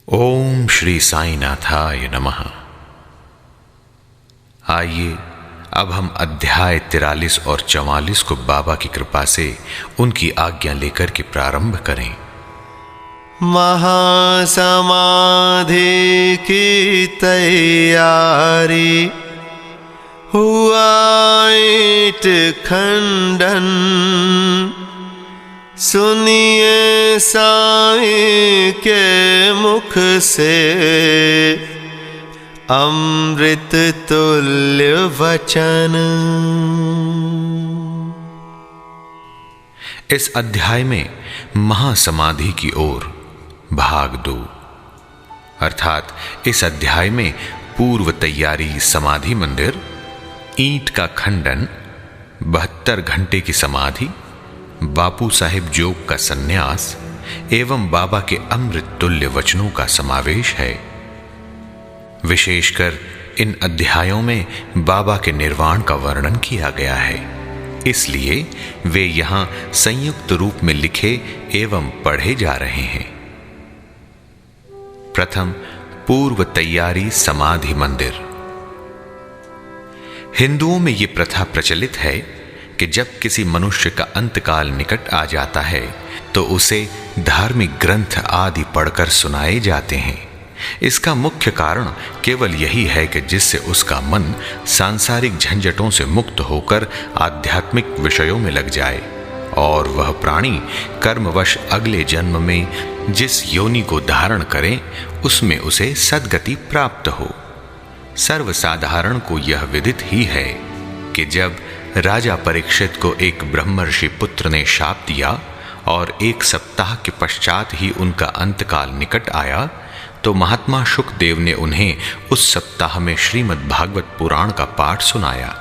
ओम श्री साईनाथाय नमः। आइए अब हम अध्याय 43 और 44 को बाबा की कृपा से उनकी आज्ञा लेकर के प्रारंभ करें। महासमाधि की तैयारी हुआ ईंट खंडन, सुनिए साईं के मुख से अमृत तुल्य वचन। इस अध्याय में महासमाधि की ओर भाग 2 अर्थात इस अध्याय में पूर्व तैयारी समाधि मंदिर, ईंट का खंडन, 72 घंटे की समाधि, बापू साहिब जोग का सन्यास एवं बाबा के अमृत तुल्य वचनों का समावेश है। विशेषकर इन अध्यायों में बाबा के निर्वाण का वर्णन किया गया है, इसलिए वे यहां संयुक्त रूप में लिखे एवं पढ़े जा रहे हैं। प्रथम पूर्व तैयारी समाधि मंदिर। हिंदुओं में यह प्रथा प्रचलित है कि जब किसी मनुष्य का अंतकाल निकट आ जाता है तो उसे धार्मिक ग्रंथ आदि पढ़कर सुनाए जाते हैं। इसका मुख्य कारण केवल यही है कि जिससे उसका मन सांसारिक झंझटों से मुक्त होकर आध्यात्मिक विषयों में लग जाए और वह प्राणी कर्मवश अगले जन्म में जिस योनि को धारण करे उसमें उसे सद्गति प्राप्त हो। सर्वसाधारण को यह विदित ही है कि जब राजा परीक्षित को एक ब्रह्मर्षि पुत्र ने शाप दिया और 1 सप्ताह के पश्चात ही उनका अंतकाल निकट आया तो महात्मा शुकदेव ने उन्हें उस सप्ताह में श्रीमद् भागवत पुराण का पाठ सुनाया,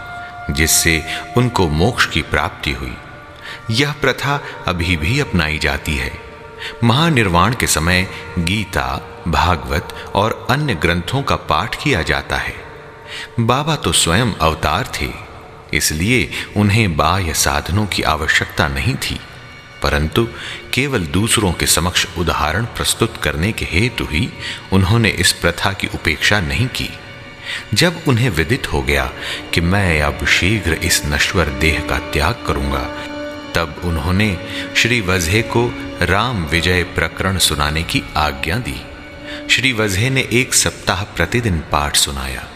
जिससे उनको मोक्ष की प्राप्ति हुई। यह प्रथा अभी भी अपनाई जाती है। महानिर्वाण के समय गीता, भागवत और अन्य ग्रंथों का पाठ किया जाता है। बाबा तो स्वयं अवतार थे, इसलिए उन्हें बाह्य साधनों की आवश्यकता नहीं थी, परंतु केवल दूसरों के समक्ष उदाहरण प्रस्तुत करने के हेतु ही उन्होंने इस प्रथा की उपेक्षा नहीं की। जब उन्हें विदित हो गया कि मैं अब शीघ्र इस नश्वर देह का त्याग करूंगा, तब उन्होंने श्री वजहे को राम विजय प्रकरण सुनाने की आज्ञा दी। श्री वजहे ने 1 सप्ताह प्रतिदिन पाठ सुनाया।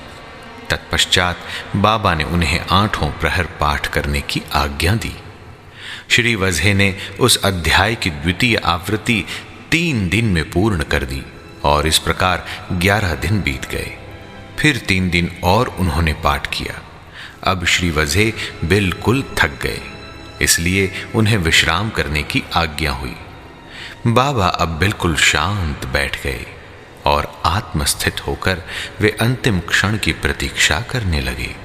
तत्पश्चात बाबा ने उन्हें 8 प्रहर पाठ करने की आज्ञा दी। श्री वजहे ने उस अध्याय की द्वितीय आवृत्ति 3 दिन में पूर्ण कर दी और इस प्रकार 11 दिन बीत गए। फिर 3 दिन और उन्होंने पाठ किया। अब श्री वजहे बिल्कुल थक गए, इसलिए उन्हें विश्राम करने की आज्ञा हुई। बाबा अब बिल्कुल शांत बैठ गए और आत्मस्थित होकर वे अंतिम क्षण की प्रतीक्षा करने लगे।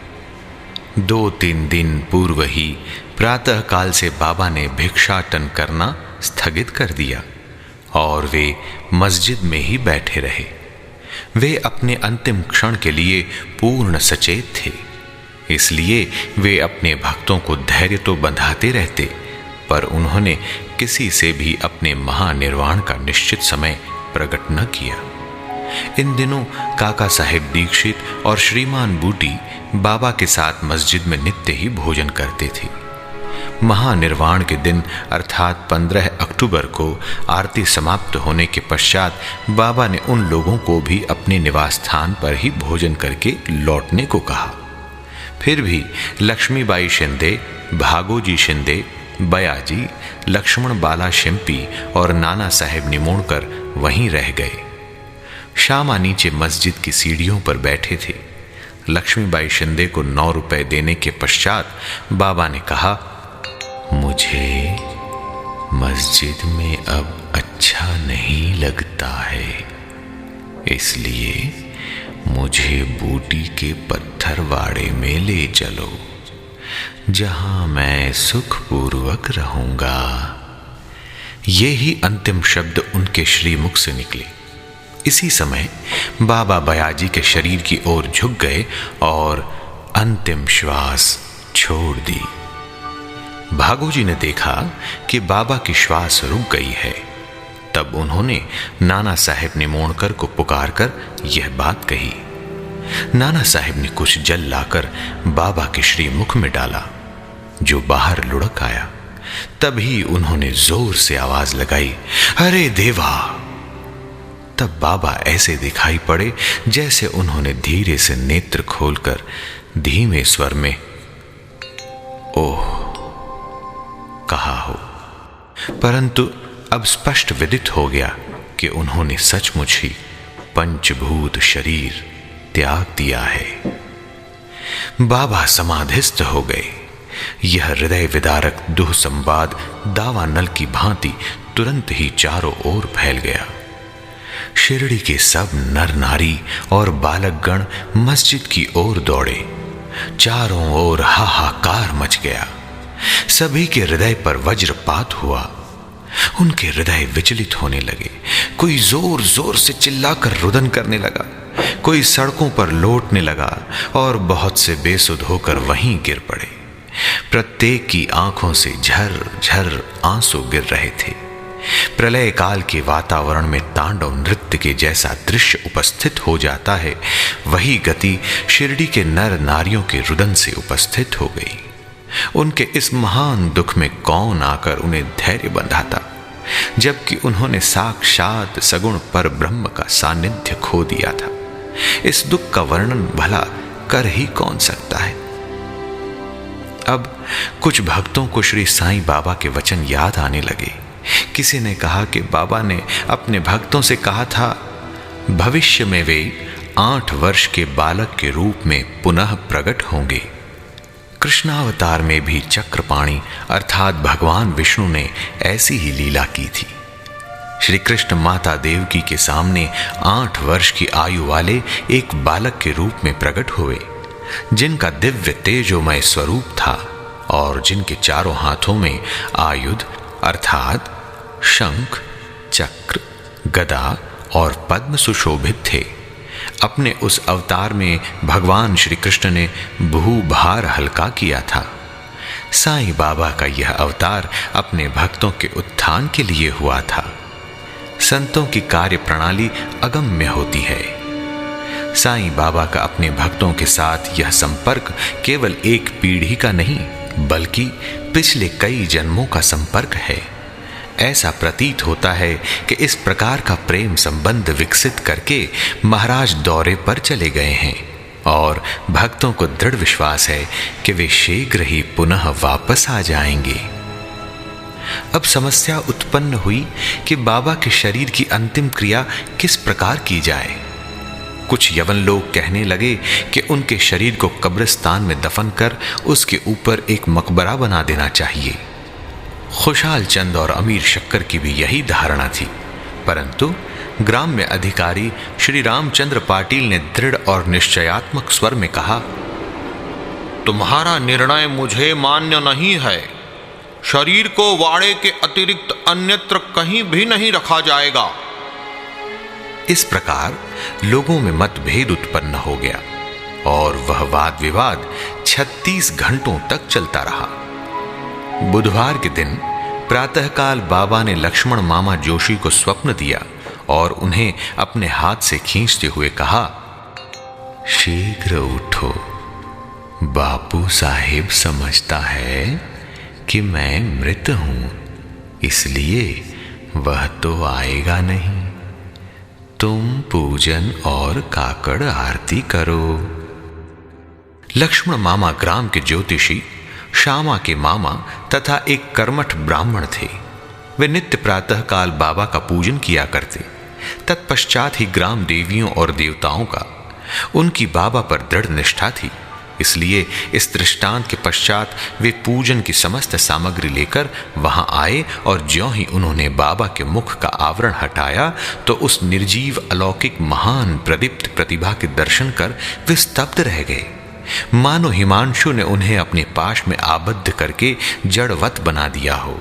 2-3 दिन पूर्व ही प्रातः काल से बाबा ने भिक्षाटन करना स्थगित कर दिया और वे मस्जिद में ही बैठे रहे। वे अपने अंतिम क्षण के लिए पूर्ण सचेत थे, इसलिए वे अपने भक्तों को धैर्य तो बंधाते रहते, पर उन्होंने किसी से भी अपने महानिर्वाण का निश्चित समय प्रकट न किया। इन दिनों काका साहेब दीक्षित और श्रीमान बूटी बाबा के साथ मस्जिद में नित्य ही भोजन करते थे। महानिर्वाण के दिन अर्थात 15 अक्टूबर को आरती समाप्त होने के पश्चात बाबा ने उन लोगों को भी अपने निवास स्थान पर ही भोजन करके लौटने को कहा। फिर भी लक्ष्मीबाई शिंदे, भागोजी शिंदे, बयाजी, लक्ष्मण बाला शिंपी और नाना साहेब निमोणकर वहीं रह गए। श्यामा नीचे मस्जिद की सीढ़ियों पर बैठे थे। लक्ष्मीबाई शिंदे को 9 रुपए देने के पश्चात बाबा ने कहा, मुझे मस्जिद में अब अच्छा नहीं लगता है, इसलिए मुझे बूटी के पत्थरवाड़े में ले चलो, जहां मैं सुखपूर्वक रहूंगा। यही अंतिम शब्द उनके श्रीमुख से निकले। इसी समय बाबा बयाजी के शरीर की ओर झुक गए और अंतिम श्वास छोड़ दी। भागोजी ने देखा कि बाबा की श्वास रुक गई है तब उन्होंने नाना साहेब निमोणकर को पुकारकर यह बात कही। नाना साहेब ने कुछ जल लाकर बाबा के श्रीमुख में डाला, जो बाहर लुढ़क आया। तभी उन्होंने जोर से आवाज लगाई, अरे देवा! तब बाबा ऐसे दिखाई पड़े जैसे उन्होंने धीरे से नेत्र खोलकर धीमे स्वर में ओह कहा हो, परंतु अब स्पष्ट विदित हो गया कि उन्होंने सचमुच ही पंचभूत शरीर त्याग दिया है। बाबा समाधिस्थ हो गए। यह हृदय विदारक दुह संवाद दावानल की भांति तुरंत ही चारों ओर फैल गया। शिरडी के सब नर नारी और बालकगण मस्जिद की ओर दौड़े। चारों ओर हाहाकार मच गया। सभी के हृदय पर वज्रपात हुआ। उनके हृदय विचलित होने लगे। कोई जोर जोर से चिल्लाकर रुदन करने लगा, कोई सड़कों पर लौटने लगा और बहुत से बेसुध होकर वहीं गिर पड़े। प्रत्येक की आंखों से झर झर आंसू गिर रहे थे। प्रलय काल के वातावरण में तांडव नृत्य के जैसा दृश्य उपस्थित हो जाता है, वही गति शिरडी के नर नारियों के रुदन से उपस्थित हो गई। उनके इस महान दुख में कौन आकर उन्हें धैर्य बंधाता, जबकि उन्होंने साक्षात सगुण पर ब्रह्म का सानिध्य खो दिया था। इस दुख का वर्णन भला कर ही कौन सकता है। अब कुछ भक्तों को श्री साईं बाबा के वचन याद आने लगे। किसी ने कहा कि बाबा ने अपने भक्तों से कहा था, भविष्य में वे 8 वर्ष के बालक के रूप में पुनः प्रकट होंगे। कृष्णावतार में भी चक्रपाणी अर्थात भगवान विष्णु ने ऐसी ही लीला की थी। श्री कृष्ण माता देवकी के सामने 8 वर्ष की आयु वाले एक बालक के रूप में प्रकट हुए, जिनका दिव्य तेजोमय स्वरूप था और जिनके चारों हाथों में आयुध अर्थात शंख, चक्र, गदा और पद्म सुशोभित थे। अपने उस अवतार में भगवान श्री कृष्ण ने भूभार हल्का किया था। साईं बाबा का यह अवतार अपने भक्तों के उत्थान के लिए हुआ था। संतों की कार्य प्रणाली अगम्य होती है। साईं बाबा का अपने भक्तों के साथ यह संपर्क केवल एक पीढ़ी का नहीं, बल्कि पिछले कई जन्मों का संपर्क है। ऐसा प्रतीत होता है कि इस प्रकार का प्रेम संबंध विकसित करके महाराज दौरे पर चले गए हैं और भक्तों को दृढ़ विश्वास है कि वे शीघ्र ही पुनः वापस आ जाएंगे। अब समस्या उत्पन्न हुई कि बाबा के शरीर की अंतिम क्रिया किस प्रकार की जाए। कुछ यवन लोग कहने लगे कि उनके शरीर को कब्रिस्तान में दफन कर उसके ऊपर एक मकबरा बना देना चाहिए। खुशहाल चंद और अमीर शक्कर की भी यही धारणा थी, परंतु ग्राम्य अधिकारी श्री रामचंद्र पाटिल ने दृढ़ और निश्चयात्मक स्वर में कहा, तुम्हारा निर्णय मुझे मान्य नहीं है। शरीर को वाड़े के अतिरिक्त अन्यत्र कहीं भी नहीं रखा जाएगा। इस प्रकार लोगों में मतभेद उत्पन्न हो गया और वह वाद विवाद 36 घंटों तक चलता रहा। बुधवार के दिन प्रातःकाल बाबा ने लक्ष्मण मामा जोशी को स्वप्न दिया और उन्हें अपने हाथ से खींचते हुए कहा, शीघ्र उठो, बापू साहिब समझता है कि मैं मृत हूं, इसलिए वह तो आएगा नहीं। तुम पूजन और काकड़ आरती करो। लक्ष्मण मामा ग्राम के ज्योतिषी, श्यामा के मामा तथा एक कर्मठ ब्राह्मण थे। वे नित्य प्रातःकाल बाबा का पूजन किया करते। तत्पश्चात ही ग्राम देवियों और देवताओं का। उनकी बाबा पर दृढ़ निष्ठा थी, इसलिए इस दृष्टांत के पश्चात वे पूजन की समस्त सामग्री लेकर वहां आए और ज्यों ही उन्होंने बाबा के मुख का आवरण हटाया तो उस निर्जीव अलौकिक महान प्रदीप्त प्रतिभा के दर्शन कर वे स्तब्ध रह गए, मानो हिमांशु ने उन्हें अपने पाश में आबद्ध करके जड़वत बना दिया हो।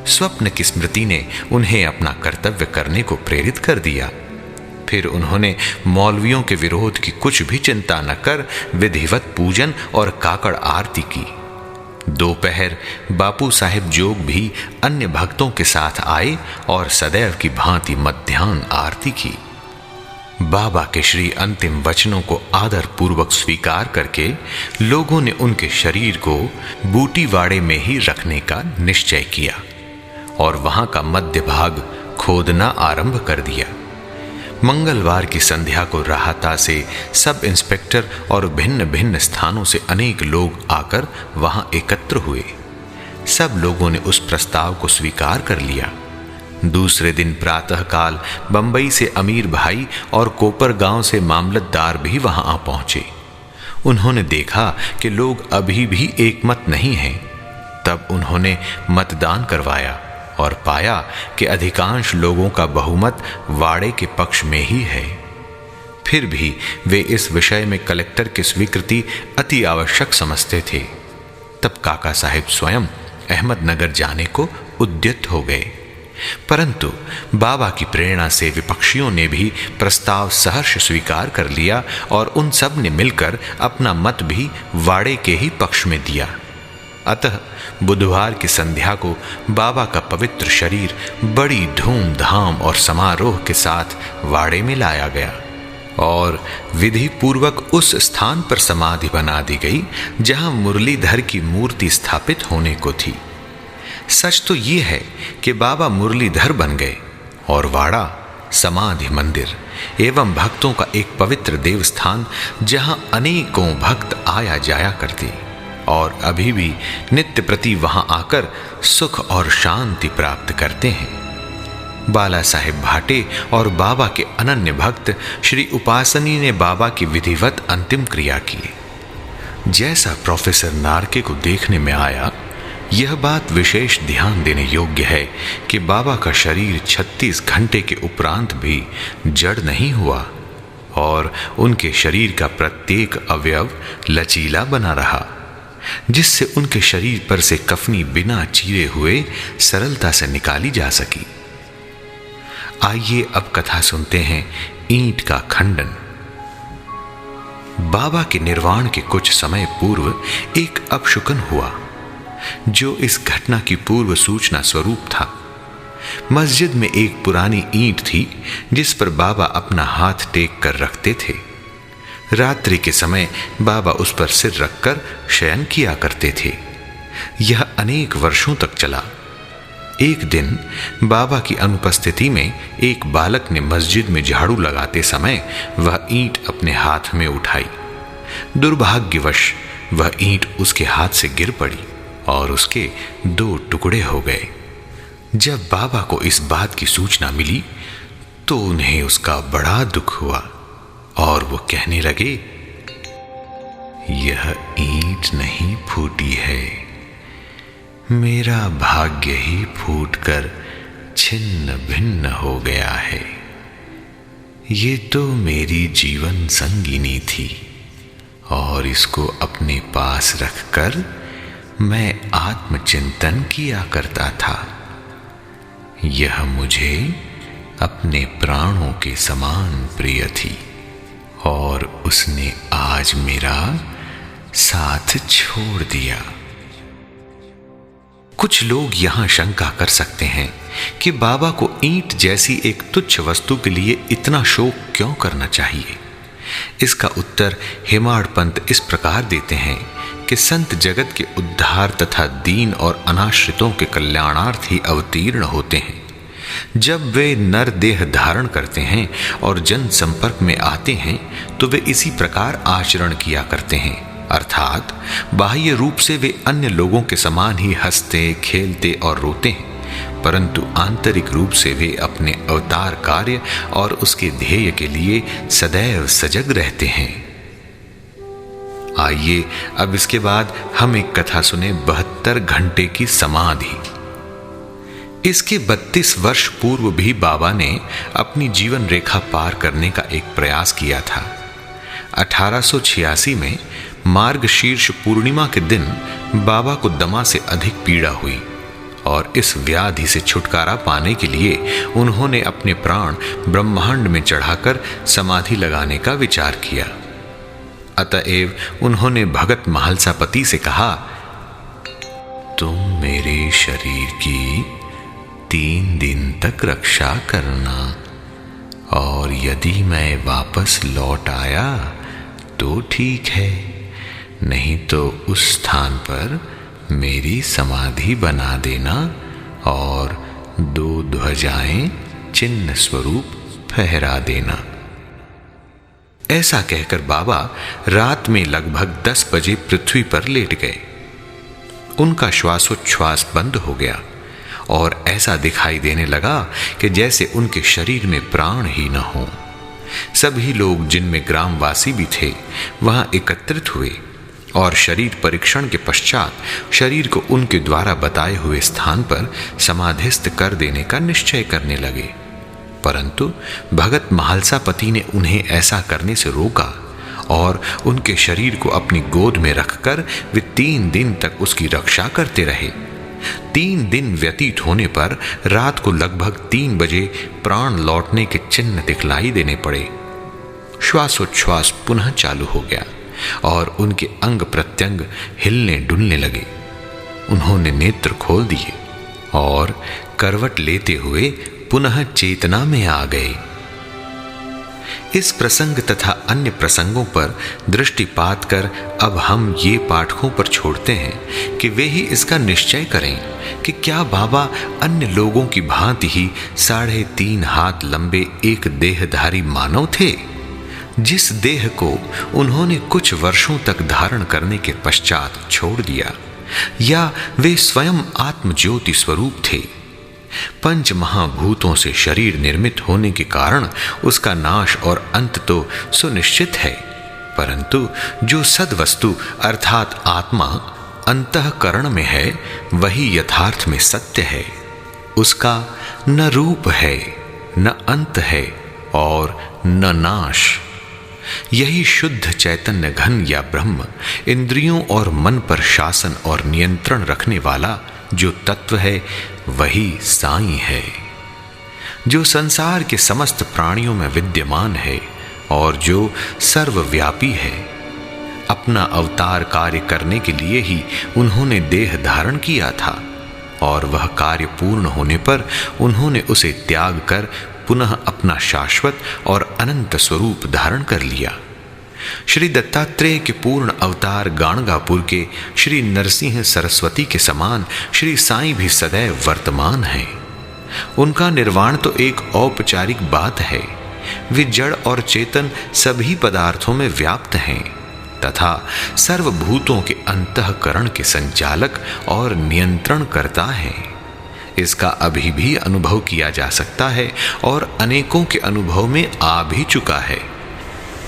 स्वप्न की स्मृति ने उन्हें अपना कर्तव्य करने को प्रेरित कर दिया। फिर उन्होंने मौलवियों के विरोध की कुछ भी चिंता न कर विधिवत पूजन और काकड़ आरती की। दोपहर बापू साहेब जोग भी अन्य भक्तों के साथ आए और सदैव की भांति मध्याह्न आरती की। बाबा के श्री अंतिम वचनों को आदर पूर्वक स्वीकार करके लोगों ने उनके शरीर को बूटीवाड़े में ही रखने का निश्चय किया और वहां का मध्य भाग खोदना आरंभ कर दिया। मंगलवार की संध्या को राहता से सब इंस्पेक्टर और भिन्न भिन्न स्थानों से अनेक लोग आकर वहां एकत्र हुए। सब लोगों ने उस प्रस्ताव को स्वीकार कर लिया। दूसरे दिन प्रातःकाल बंबई से अमीर भाई और कोपर गांव से मामलतदार भी वहां आ पहुंचे। उन्होंने देखा कि लोग अभी भी एकमत नहीं हैं। तब उन्होंने मतदान करवाया और पाया कि अधिकांश लोगों का बहुमत वाड़े के पक्ष में ही है। फिर भी वे इस विषय में कलेक्टर की स्वीकृति अति आवश्यक समझते थे। तब काका साहेब स्वयं अहमदनगर जाने को उद्यत हो गए, परंतु बाबा की प्रेरणा से विपक्षियों ने भी प्रस्ताव सहर्ष स्वीकार कर लिया और उन सब ने मिलकर अपना मत भी वाड़े के ही पक्ष में दिया। अतः बुधवार की संध्या को बाबा का पवित्र शरीर बड़ी धूमधाम और समारोह के साथ वाड़े में लाया गया और विधि पूर्वक उस स्थान पर समाधि बना दी गई जहां मुरलीधर की मूर्ति स्थापित होने को थी। सच तो ये है कि बाबा मुरलीधर बन गए और वाड़ा समाधि मंदिर एवं भक्तों का एक पवित्र देवस्थान जहां अनेकों भक्त आया जाया करते और अभी भी नित्य प्रति वहां आकर सुख और शांति प्राप्त करते हैं। बाला साहेब भाटे और बाबा के अनन्य भक्त श्री उपासनी ने बाबा की विधिवत अंतिम क्रिया की। जैसा प्रोफेसर नारके को देखने में आया, यह बात विशेष ध्यान देने योग्य है कि बाबा का शरीर 36 घंटे के उपरांत भी जड़ नहीं हुआ और उनके शरीर का प्रत्येक अवयव लचीला बना रहा, जिससे उनके शरीर पर से कफनी बिना चीरे हुए सरलता से निकाली जा सकी। आइए अब कथा सुनते हैं ईंट का खंडन। बाबा के निर्वाण के कुछ समय पूर्व एक अपशुकन हुआ, जो इस घटना की पूर्व सूचना स्वरूप था। मस्जिद में एक पुरानी ईंट थी जिस पर बाबा अपना हाथ टेक कर रखते थे। रात्रि के समय बाबा उस पर सिर रखकर शयन किया करते थे। यह अनेक वर्षों तक चला। एक दिन बाबा की अनुपस्थिति में एक बालक ने मस्जिद में झाड़ू लगाते समय वह ईंट अपने हाथ में उठाई। दुर्भाग्यवश वह ईंट उसके हाथ से गिर पड़ी और उसके 2 टुकड़े हो गए। जब बाबा को इस बात की सूचना मिली तो उन्हें उसका बड़ा दुख हुआ और वो कहने लगे, यह ईंट नहीं फूटी है, मेरा भाग्य ही फूटकर छिन्न भिन्न हो गया है। ये तो मेरी जीवन संगिनी थी और इसको अपने पास रखकर मैं आत्मचिंतन किया करता था। यह मुझे अपने प्राणों के समान प्रिय थी और उसने आज मेरा साथ छोड़ दिया। कुछ लोग यहां शंका कर सकते हैं कि बाबा को ईंट जैसी एक तुच्छ वस्तु के लिए इतना शोक क्यों करना चाहिए। इसका उत्तर हेमाड़ पंत इस प्रकार देते हैं कि संत जगत के उद्धार तथा दीन और अनाश्रितों के कल्याणार्थ ही अवतीर्ण होते हैं। जब वे नर देह धारण करते हैं और जन संपर्क में आते हैं तो वे इसी प्रकार आचरण किया करते हैं, अर्थात बाह्य रूप से वे अन्य लोगों के समान ही हंसते, खेलते और रोते हैं, परंतु आंतरिक रूप से वे अपने अवतार कार्य और उसके ध्येय के लिए सदैव सजग रहते हैं। आइए अब इसके बाद हम एक कथा सुने 72 घंटे की समाधि। इसके 32 वर्ष पूर्व भी बाबा ने अपनी जीवन रेखा पार करने का एक प्रयास किया था। 1886 में मार्गशीर्ष पूर्णिमा के दिन बाबा को दमा से अधिक पीड़ा हुई और इस व्याधि से छुटकारा पाने के लिए उन्होंने अपने प्राण ब्रह्मांड में चढ़ाकर समाधि लगाने का विचार किया। अतएव उन्होंने भगत महालसापति से कहा तुम मेरे शरीर की 3 दिन तक रक्षा करना, और यदि मैं वापस लौट आया तो ठीक है, नहीं तो उस स्थान पर मेरी समाधि बना देना और 2 ध्वजाएं चिन्ह स्वरूप फहरा देना। ऐसा कहकर बाबा रात में लगभग 10 बजे पृथ्वी पर लेट गए। उनका श्वासोच्छ्वास बंद हो गया और ऐसा दिखाई देने लगा कि जैसे उनके शरीर में प्राण ही न हो। सभी लोग, जिनमें ग्रामवासी भी थे, वहां एकत्रित हुए और शरीर परीक्षण के पश्चात शरीर को उनके द्वारा बताए हुए स्थान पर समाधिस्थ कर देने का निश्चय करने लगे। परंतु भगत महालसापति ने उन्हें ऐसा करने से रोका और उनके शरीर को अपनी गोद में रखकर वे 3 दिन तक उसकी रक्षा करते रहे। 3 दिन व्यतीत होने पर रात को लगभग 3 बजे प्राण लौटने के चिन्ह दिखलाई देने पड़े। श्वासोच्छ्वास पुनः चालू हो गया और उनके अंग प्रत्यंग हिलने डुलने लगे। उन्होंने नेत्र खोल दिए और करवट लेते हुए पुनः चेतना में आ गए। इस प्रसंग तथा अन्य प्रसंगों पर दृष्टिपात कर अब हम ये पाठकों पर छोड़ते हैं कि वे ही इसका निश्चय करें कि क्या बाबा अन्य लोगों की भांति ही 3.5 हाथ लंबे एक देहधारी मानव थे, जिस देह को उन्होंने कुछ वर्षों तक धारण करने के पश्चात छोड़ दिया, या वे स्वयं आत्म ज्योति स्वरूप थे। 5 महाभूतों से शरीर निर्मित होने के कारण उसका नाश और अंत तो सुनिश्चित है, परंतु जो सद्वस्तु अर्थात आत्मा अंतःकरण में है वही यथार्थ में सत्य है। उसका न रूप है, न अंत है और न नाश। यही शुद्ध चैतन्य घन या ब्रह्म इंद्रियों और मन पर शासन और नियंत्रण रखने वाला जो तत्व है वही साईं है, जो संसार के समस्त प्राणियों में विद्यमान है और जो सर्वव्यापी है। अपना अवतार कार्य करने के लिए ही उन्होंने देह धारण किया था और वह कार्य पूर्ण होने पर उन्होंने उसे त्याग कर पुनः अपना शाश्वत और अनंत स्वरूप धारण कर लिया। श्री दत्तात्रेय के पूर्ण अवतार गाणगापुर के श्री नरसिंह सरस्वती के समान श्री साईं भी सदैव वर्तमान हैं। उनका निर्वाण तो एक औपचारिक बात है। वे जड़ और चेतन सभी पदार्थों में व्याप्त हैं तथा सर्वभूतों के अंतःकरण के संचालक और नियंत्रण करता है। इसका अभी भी अनुभव किया जा सकता है और अनेकों के अनुभव में आ भी चुका है,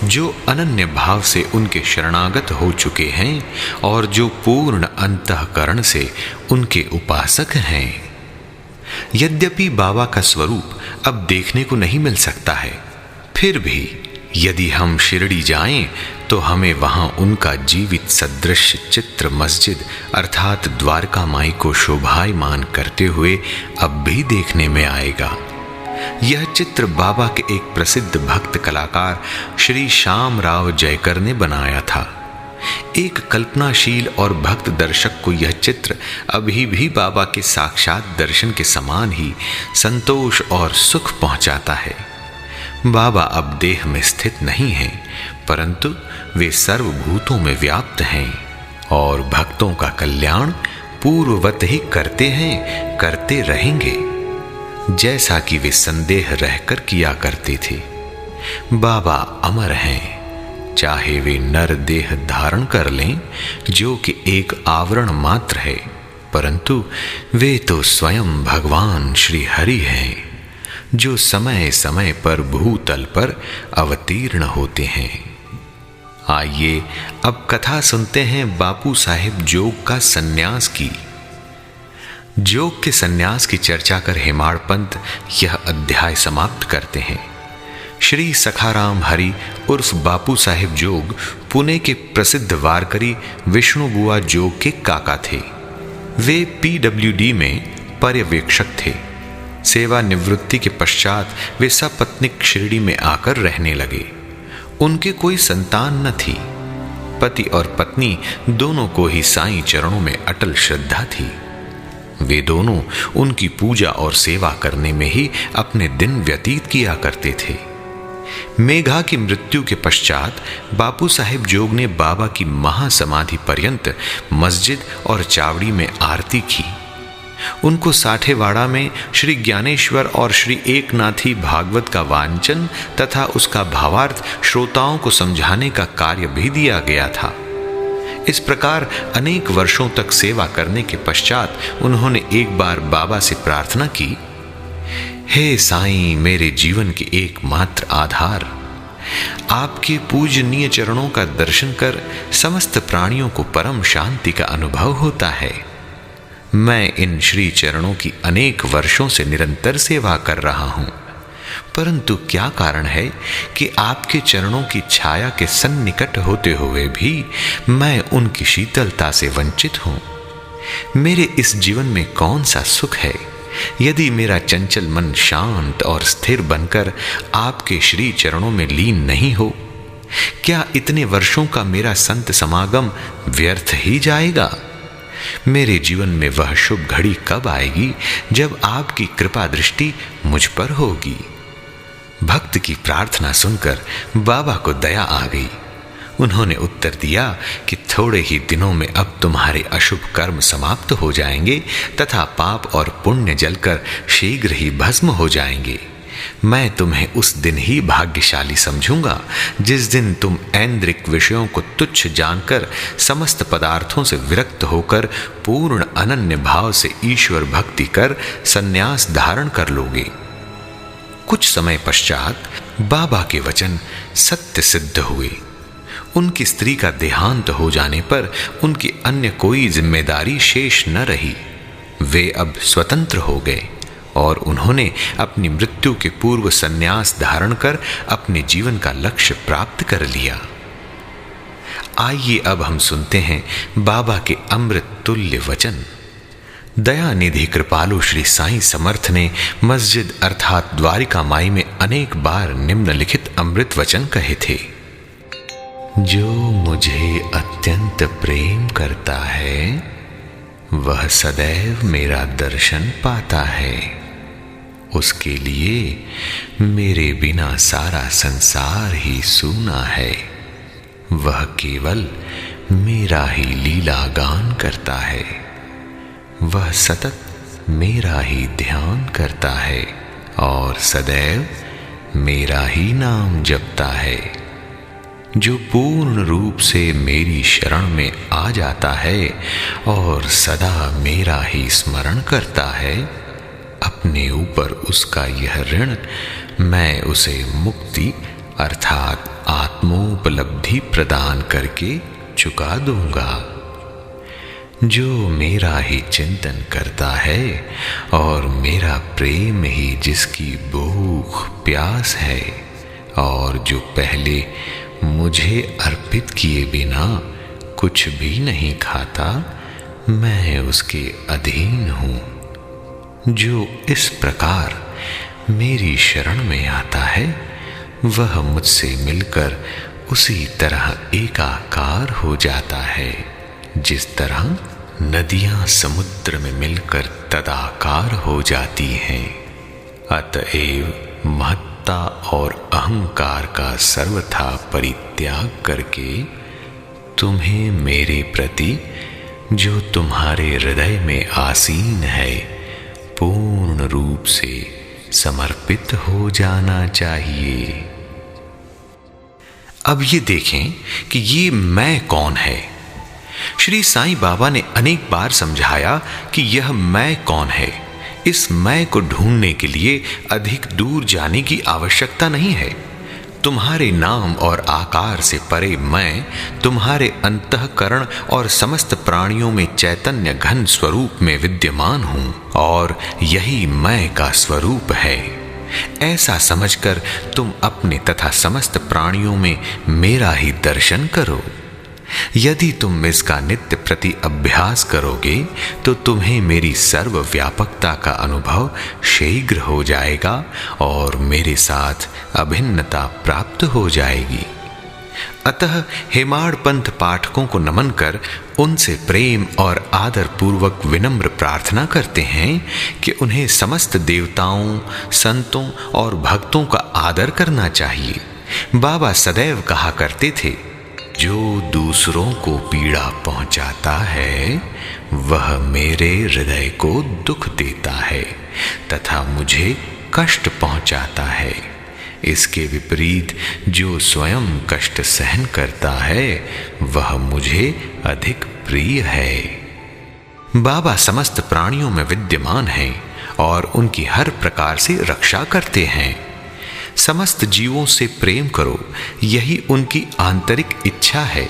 जो अनन्य भाव से उनके शरणागत हो चुके हैं और जो पूर्ण अंतःकरण से उनके उपासक हैं। यद्यपि बाबा का स्वरूप अब देखने को नहीं मिल सकता है, फिर भी यदि हम शिरडी जाएं तो हमें वहां उनका जीवित सदृश चित्र मस्जिद अर्थात द्वारका माई को शोभायमान करते हुए अब भी देखने में आएगा। यह चित्र बाबा के एक प्रसिद्ध भक्त कलाकार श्री श्याम राव जयकर ने बनाया था। एक कल्पनाशील और भक्त दर्शक को यह चित्र अभी भी बाबा के साक्षात दर्शन के समान ही संतोष और सुख पहुंचाता है। बाबा अब देह में स्थित नहीं हैं, परंतु वे सर्वभूतों में व्याप्त हैं और भक्तों का कल्याण पूर्ववत ही करते हैं, करते रहेंगे, जैसा कि वे संदेह रहकर किया करते थे। बाबा अमर हैं, चाहे वे नर देह धारण कर लें जो कि एक आवरण मात्र है, परंतु वे तो स्वयं भगवान श्री हरि हैं जो समय समय पर भूतल पर अवतीर्ण होते हैं। आइए अब कथा सुनते हैं बापू साहेब जोग का सन्यास की। जोग के सन्यास की चर्चा कर हेमाड़ पंत यह अध्याय समाप्त करते हैं। श्री सखाराम हरि उर्फ बापू साहेब जोग पुणे के प्रसिद्ध वारकरी विष्णु बुआ जोग के काका थे। वे PWD में पर्यवेक्षक थे। सेवानिवृत्ति के पश्चात वे सपत्नीक शिरडी में आकर रहने लगे। उनके कोई संतान न थी। पति और पत्नी दोनों को ही साईं चरणों में अटल श्रद्धा थी। वे दोनों उनकी पूजा और सेवा करने में ही अपने दिन व्यतीत किया करते थे। मेघा की मृत्यु के पश्चात बापू साहिब जोग ने बाबा की महासमाधि पर्यंत मस्जिद और चावड़ी में आरती की। उनको साठेवाड़ा में श्री ज्ञानेश्वर और श्री एकनाथी भागवत का वांचन तथा उसका भावार्थ श्रोताओं को समझाने का कार्य भी दिया गया था। इस प्रकार अनेक वर्षों तक सेवा करने के पश्चात उन्होंने एक बार बाबा से प्रार्थना की, हे साईं, मेरे जीवन के एकमात्र आधार, आपके पूजनीय चरणों का दर्शन कर समस्त प्राणियों को परम शांति का अनुभव होता है। मैं इन श्री चरणों की अनेक वर्षों से निरंतर सेवा कर रहा हूं, परंतु क्या कारण है कि आपके चरणों की छाया के सन्निकट होते हुए भी मैं उनकी शीतलता से वंचित हूं। मेरे इस जीवन में कौन सा सुख है यदि मेरा चंचल मन शांत और स्थिर बनकर आपके श्री चरणों में लीन नहीं हो? क्या इतने वर्षों का मेरा संत समागम व्यर्थ ही जाएगा? मेरे जीवन में वह शुभ घड़ी कब आएगी जब आपकी कृपा दृष्टि मुझ पर होगी? भक्त की प्रार्थना सुनकर बाबा को दया आ गई। उन्होंने उत्तर दिया कि थोड़े ही दिनों में अब तुम्हारे अशुभ कर्म समाप्त हो जाएंगे तथा पाप और पुण्य जलकर शीघ्र ही भस्म हो जाएंगे। मैं तुम्हें उस दिन ही भाग्यशाली समझूंगा जिस दिन तुम ऐन्द्रिक विषयों को तुच्छ जानकर समस्त पदार्थों से विरक्त होकर पूर्ण अनन्य भाव से ईश्वर भक्ति कर संन्यास धारण कर लोगे। कुछ समय पश्चात बाबा के वचन सत्य सिद्ध हुए। उनकी स्त्री का देहांत हो जाने पर उनकी अन्य कोई जिम्मेदारी शेष न रही। वे अब स्वतंत्र हो गए और उन्होंने अपनी मृत्यु के पूर्व संन्यास धारण कर अपने जीवन का लक्ष्य प्राप्त कर लिया। आइए अब हम सुनते हैं बाबा के अमृत तुल्य वचन। दयानिधि कृपालु श्री साईं समर्थ ने मस्जिद अर्थात द्वारिका माई में अनेक बार निम्नलिखित अमृत वचन कहे थे। जो मुझे अत्यंत प्रेम करता है वह सदैव मेरा दर्शन पाता है। उसके लिए मेरे बिना सारा संसार ही सूना है। वह केवल मेरा ही लीला गान करता है। वह सतत मेरा ही ध्यान करता है और सदैव मेरा ही नाम जपता है। जो पूर्ण रूप से मेरी शरण में आ जाता है और सदा मेरा ही स्मरण करता है, अपने ऊपर उसका यह ऋण मैं उसे मुक्ति अर्थात आत्मोपलब्धि प्रदान करके चुका दूंगा। जो मेरा ही चिंतन करता है और मेरा प्रेम ही जिसकी भूख प्यास है और जो पहले मुझे अर्पित किए बिना कुछ भी नहीं खाता, मैं उसके अधीन हूं। जो इस प्रकार मेरी शरण में आता है वह मुझसे मिलकर उसी तरह एकाकार हो जाता है जिस तरह नदियां समुद्र में मिलकर तदाकार हो जाती हैं। अतएव महत्ता और अहंकार का सर्वथा परित्याग करके तुम्हें मेरे प्रति जो तुम्हारे हृदय में आसीन है पूर्ण रूप से समर्पित हो जाना चाहिए। अब ये देखें कि ये मैं कौन है। श्री साईं बाबा ने अनेक बार समझाया कि यह मैं कौन है। इस मैं को ढूंढने के लिए अधिक दूर जाने की आवश्यकता नहीं है। तुम्हारे नाम और आकार से परे मैं तुम्हारे अंतःकरण और समस्त प्राणियों में चैतन्य घन स्वरूप में विद्यमान हूं और यही मैं का स्वरूप है। ऐसा समझकर तुम अपने तथा समस्त प्राणियों में मेरा ही दर्शन करो। यदि तुम इसका नित्य प्रति अभ्यास करोगे तो तुम्हें मेरी सर्वव्यापकता का अनुभव शीघ्र हो जाएगा और मेरे साथ अभिन्नता प्राप्त हो जाएगी। अतः हेमाड़ पंथ पाठकों को नमन कर उनसे प्रेम और आदर पूर्वक विनम्र प्रार्थना करते हैं कि उन्हें समस्त देवताओं, संतों और भक्तों का आदर करना चाहिए। बाबा सदैव कहा करते थे, जो दूसरों को पीड़ा पहुंचाता है वह मेरे हृदय को दुख देता है तथा मुझे कष्ट पहुंचाता है। इसके विपरीत जो स्वयं कष्ट सहन करता है वह मुझे अधिक प्रिय है। बाबा समस्त प्राणियों में विद्यमान हैं और उनकी हर प्रकार से रक्षा करते हैं। समस्त जीवों से प्रेम करो, यही उनकी आंतरिक इच्छा है।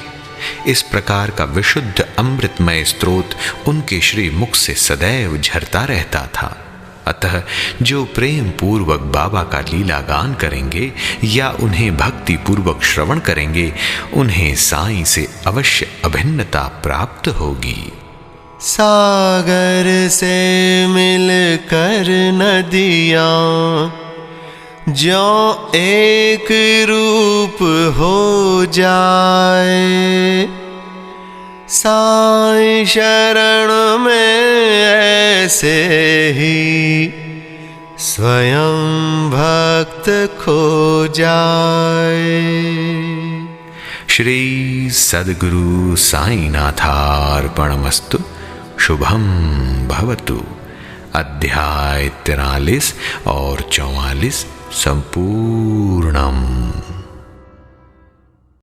इस प्रकार का विशुद्ध अमृतमय स्रोत उनके श्री मुख से सदैव झरता रहता था। अतः जो प्रेम पूर्वक बाबा का लीला गान करेंगे या उन्हें भक्ति पूर्वक श्रवण करेंगे, उन्हें साईं से अवश्य अभिन्नता प्राप्त होगी। सागर से मिलकर नदियाँ ज्यों एक रूप हो जाए, साईं शरण में ऐसे ही स्वयं भक्त खो जाए। श्री सद्गुरु साईनाथार्पणमस्तु। शुभम भवतु। अध्याय 43 और 44 संपूर्णम।